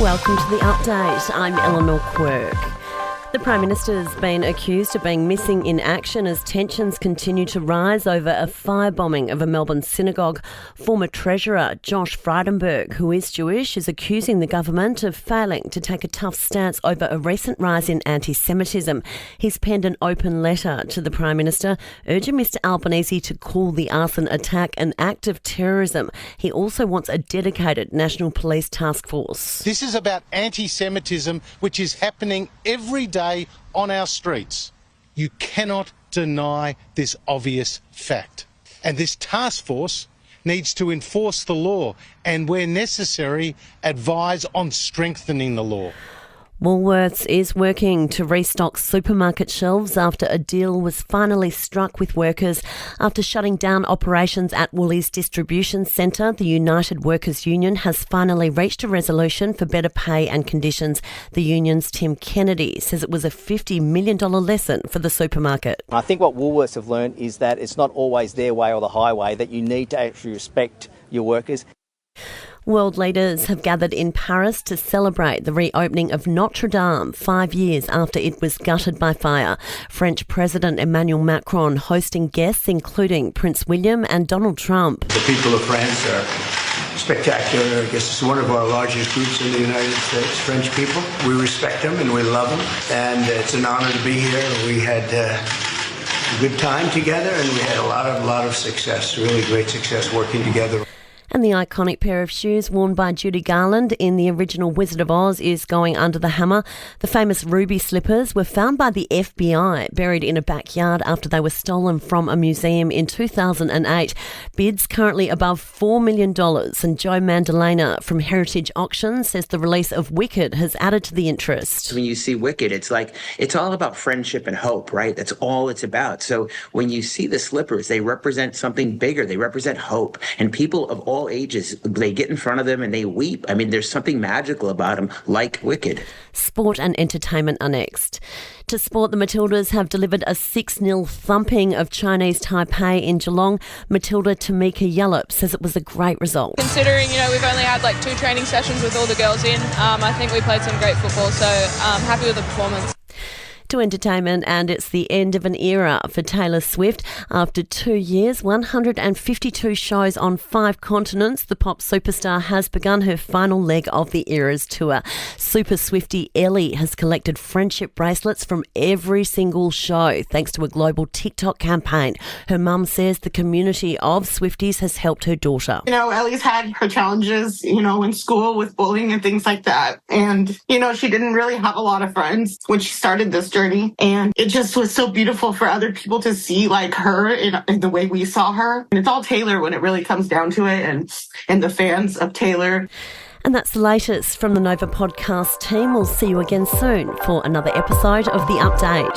Welcome to the update. I'm Eleanor Quirk. The Prime Minister's been accused of being missing in action as tensions continue to rise over a firebombing of a Melbourne synagogue. Former Treasurer Josh Frydenberg, who is Jewish, is accusing the government of failing to take a tough stance over a recent rise in anti-Semitism. He's penned an open letter to the Prime Minister, urging Mr Albanese to call the arson attack an act of terrorism. He also wants a dedicated National Police task force. This is about anti-Semitism, which is happening every day on our streets. You cannot deny this obvious fact. And this task force needs to enforce the law and, where necessary, advise on strengthening the law. Woolworths is working to restock supermarket shelves after a deal was finally struck with workers. After shutting down operations at Woolies Distribution Centre, the United Workers' Union has finally reached a resolution for better pay and conditions. The union's Tim Kennedy says it was a $50 million lesson for the supermarket. I think what Woolworths have learned is that it's not always their way or the highway, that you need to actually respect your workers. World leaders have gathered in Paris to celebrate the reopening of Notre Dame 5 years after it was gutted by fire. French President Emmanuel Macron hosting guests including Prince William and Donald Trump. The people of France are spectacular. I guess it's one of our largest groups in the United States, French people. We respect them and we love them, and it's an honour to be here. We had a good time together and we had a lot of success, really great success working together. And the iconic pair of shoes worn by Judy Garland in the original Wizard of Oz is going under the hammer. The famous ruby slippers were found by the FBI buried in a backyard after they were stolen from a museum in 2008. Bids currently above $4 million. And Joe Mandalena from Heritage Auctions says the release of Wicked has added to the interest. When you see Wicked, it's all about friendship and hope, right? That's all it's about. So when you see the slippers, they represent something bigger. They represent hope. And people of all ages, they get in front of them and they weep. I mean, there's something magical about them, like Wicked. Sport and entertainment are next. To sport, the Matildas have delivered a 6-0 thumping of Chinese Taipei in Geelong. Matilda Tamika Yallop says it was a great result. Considering, we've only had 2 training sessions with all the girls in, I think we played some great football, so I'm happy with the performance. To entertainment, and it's the end of an era for Taylor Swift. After 2 years, 152 shows on 5 continents, the pop superstar has begun her final leg of the Eras tour. Super Swiftie Ellie has collected friendship bracelets from every single show thanks to a global TikTok campaign. Her mum says the community of Swifties has helped her daughter. Ellie's had her challenges, in school with bullying and things like that. And, she didn't really have a lot of friends when she started this journey, and it just was so beautiful for other people to see her in the way we saw her. And it's all Taylor when it really comes down to it, and the fans of Taylor. And that's the latest from the Nova podcast team. We'll see you again soon for another episode of The Update.